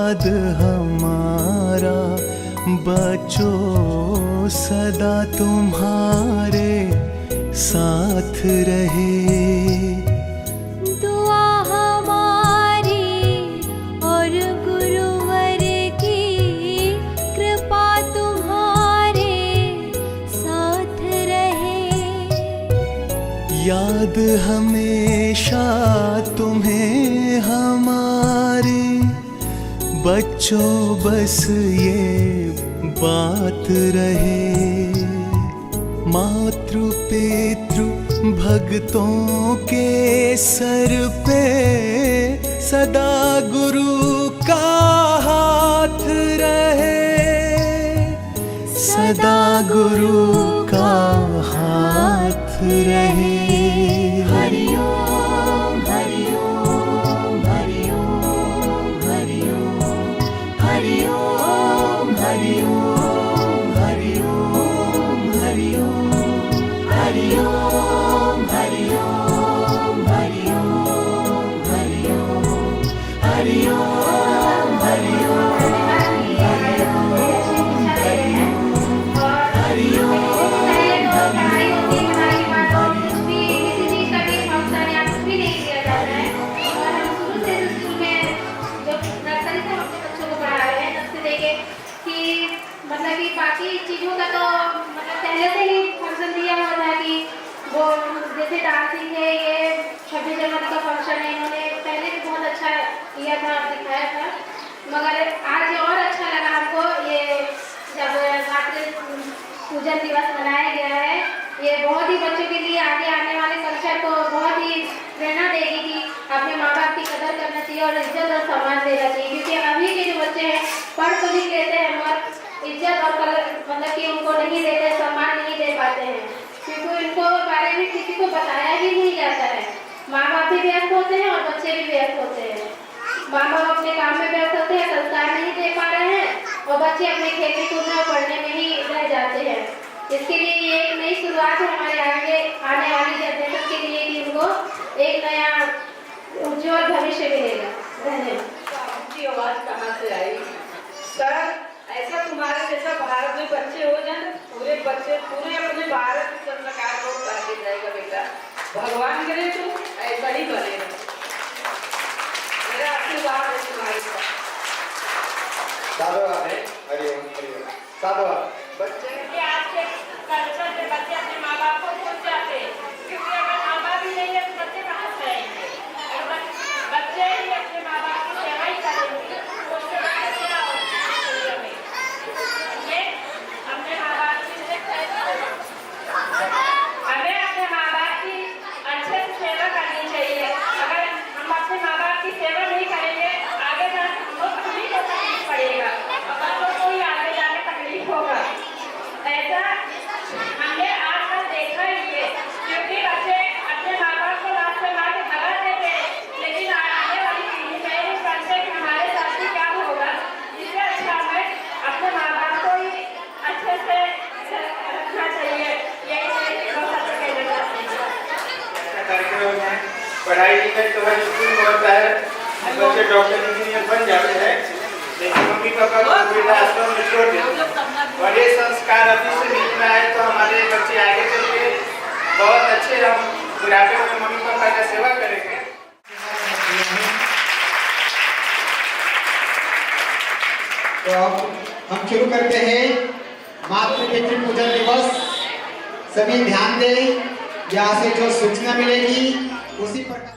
याद हमारा बच्चों सदा तुम्हारे साथ रहे। दुआ हमारी और गुरुवर की कृपा तुम्हारे साथ रहे। याद हमेशा तुम्हें हमारी बच्चों बस ये बात रहे। मातृ पितृ भक्तों के सर पे सदा गुरु का हाथ रहे। सदा गुरु का हाथ रहे। हरि ओम हरि ओम हरि ओम हरि ओम हरि ओम हरि ओम हरि ओम हरि ओम हरि ओम हरि ओम हरि ओम हरि ओम हरि ओम हरि मतलब कि बाकी चीज़ों का तो मतलब पहले से ही फंक्शन दिया हुआ था कि वो जैसे डांसिंग है, ये 26 जनवरी का फंक्शन है, इन्होंने पहले भी बहुत अच्छा किया था, दिखाया था। मगर आज और अच्छा लगा हमको ये जब मातृ पूजन दिवस मनाया गया है। ये बहुत ही बच्चों के लिए आगे आने वाले कल्चर को बहुत ही प्रेरणा देगी कि अपने माँ बाप की कदर करना चाहिए और इज्जत और सम्मान देना चाहिए। क्योंकि अभी के जो बच्चे हैं पढ़ तो लिख लेते हैं मगर इज्जत और मतलब कि उनको नहीं देते, सम्मान नहीं दे पाते हैं, क्योंकि इनको बारे में किसी को बताया भी नहीं जाता है। माँ बाप भी व्यस्त होते हैं और बच्चे भी व्यस्त होते हैं। माँ बाप अपने काम में व्यस्त होते हैं, संस्कार नहीं दे पा रहे हैं और बच्चे अपने खेलने कूदने और पढ़ने में ही रह जाते हैं। इसके लिए ये एक नई शुरुआत है हमारे आगे आने वाली जनरेशन के लिए कि उनको एक नया उज्जवल भविष्य मिलेगा। धन्यवाद। आपकी आवाज कहाँ से आई सर? ऐसा तुम्हारे जैसा भारत में बच्चे हो जाए, पूरे बच्चे पूरे अपने भारत की सरकार को आगे जाएगा बेटा। भगवान करे तो ऐसा ही बनेगा। मेरा आशीर्वाद है तुम्हारे साथ। साधुवाद है। हरिओम हरिओम। साधुवाद। बच्चे आपके कल्चर में बच्चे अपने माँ बाप को भूल जाते हैं, क्योंकि अगर माँ बाप ही नहीं है तो बच्चे कहाँ से आएंगे? बच्चे ही अपने माँ बाप की सेवा ही करेंगे। उसके बाद क्या होगा? अपने माँ बाप की हमें अपने माँ बाप की अच्छे से सेवा करनी चाहिए। अगर हम अपने माँ बाप की सेवा नहीं करेंगे आगे जाकर हमको तकलीफ पड़ेगा, बच्चों को ही आगे जाके तकलीफ होगा। ऐसा हमने आजकल देखा ही है, क्योंकि बच्चे अपने माँ बाप को लात से मार के भगा देते हैं, लेकिन आने वाली पीढ़ी में ये समझते कि हमारे साथ ही क्या होगा। इससे अच्छा हमें अपने माँ बाप को ही अच्छे से रखना चाहिए। यही कहना चाहती हूँ। कार्यक्रम है, पढ़ाई लिखाई तो हर स्कूल में होता है, बच्चे डॉक्टर इंजीनियर बन जाते हैं, लेकिन मम्मी पापा को वृद्धाश्रम में छोड़ देते हैं। और ये संस्कार अभी से मिलना है तो हमारे बच्चे आगे चल के बहुत अच्छे हम बुढ़ापे में मम्मी पापा का सेवा करेंगे। तो अब हम शुरू करते हैं मातृ पितृ पूजन दिवस। सभी ध्यान दें, यहाँ से जो सूचना मिलेगी उसी प्रकार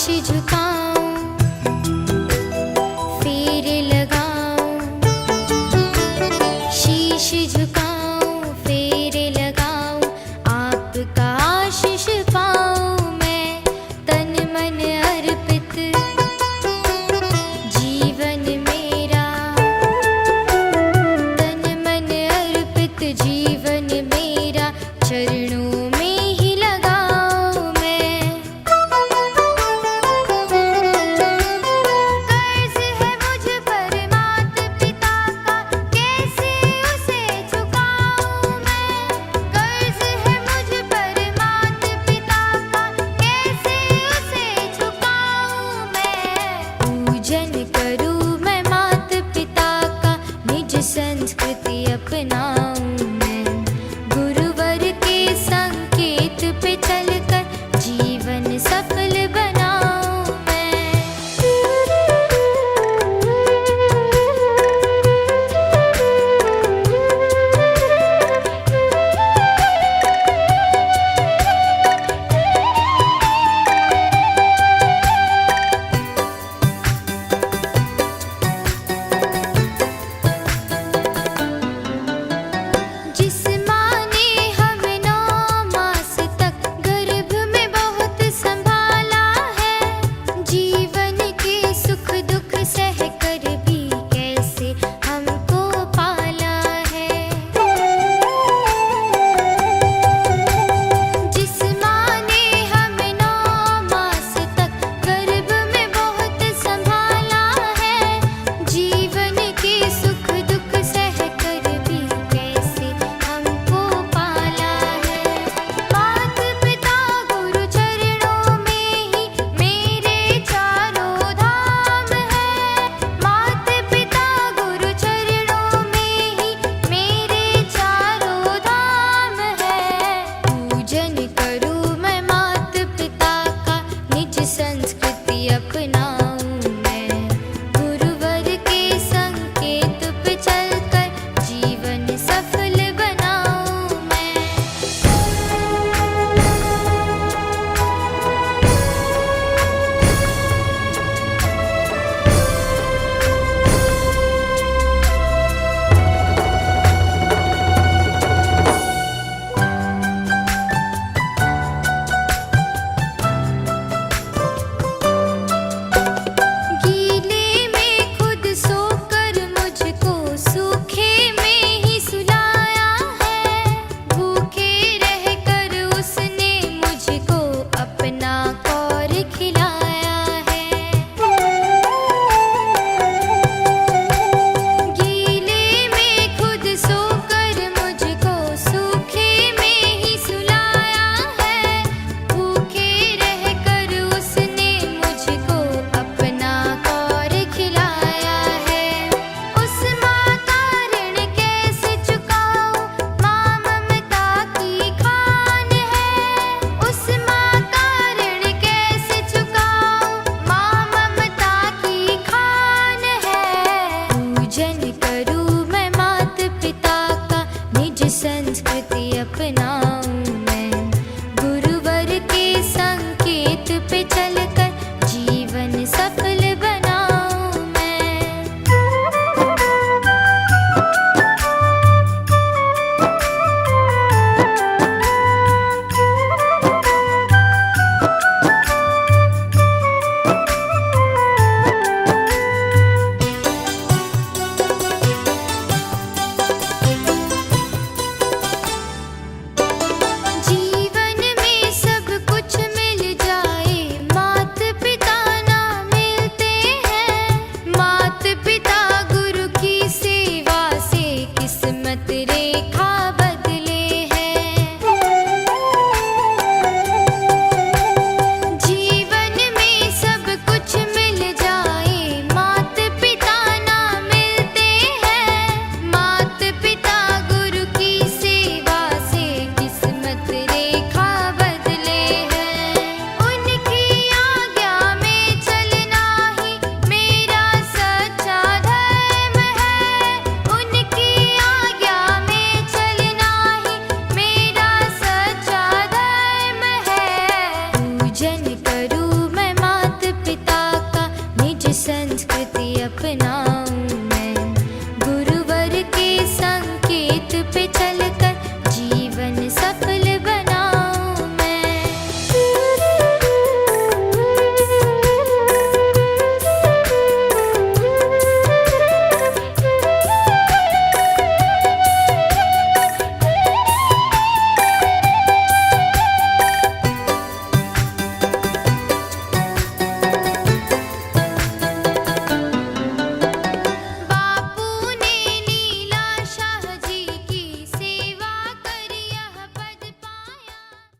झुकाऊं, फेर लगाऊं, शीश झुकाऊं, फेर लगाऊं, आपका आशीष पाऊं मैं, तन मन अर्पित जीवन मेरा, तन मन अर्पित जीवन मेरा, चरणों में ही लगाऊं मैं। कर्ज है मुझ पर माता पिता का, कैसे उसे चुकाऊं मैं। कर्ज है मुझ पर माता पिता का, कैसे उसे चुकाऊं मैं। पूजन करूं मैं माता पिता का, निज संस्कृति अपनाऊं मैं, गुरुवर के संकेत पे चलकर जीवन सफल बनाऊं मैं। जिस माँ ने हमें 9 मास तक गर्भ में बहुत संभाला है, जीवन के सुख दुख सह कर भी कैसे हमको पाला है। जिस माँ ने हमें 9 मास तक गर्भ में बहुत संभाला है, जीवन के सुख दुख सह कर भी कैसे हमको पाला है। माता पिता गुरु चरणों में ही मेरे चारों धाम है। माता पिता गुरु चरणों में ही मेरे चारों धाम है। पूजन करूं मैं माता पिता का, निज संस्कृति अपनाऊं मैं, गुरुवर के संकेत पे चलकर जीवन सफल बनाऊं मैं। गीले में खुद सोकर मुझको सूखे में ही सुलाया है, भूखे रहकर उसने मुझको अपना कौर खिलाया है। गीले में खुद सोकर मुझको सूखे में ही सुलाया है, भूखे रहकर उसने मुझको अपना कौर खिलाया है। उस माँ का ऋण कैसे चुकाऊं, माँ ममता की खान है। उस माँ का ऋण कैसे चुकाऊं, माँ ममता की खान है। पूजन करूं मैं माता पिता का, निज संस्कृति अपनाऊं मैं, गुरुवर के संकेत पे चलकर जीवन सफल बनाऊं मैं। जीवन में सब कुछ मिल जाए, माता पिता ना मिलते हैं। माता पिता गुरु की सेवा से किस्मत रेखा बदले हैं। जीवन में सब कुछ मिल जाए, माता पिता ना मिलते हैं। माता पिता गुरु की सेवा से किस्मत रेखा बदले हैं। उनकी आज्ञा में चलना ही मेरा सच्चा धर्म है। उनकी आज्ञा में चलना ही मेरा सच्चा धर्म है। पूजन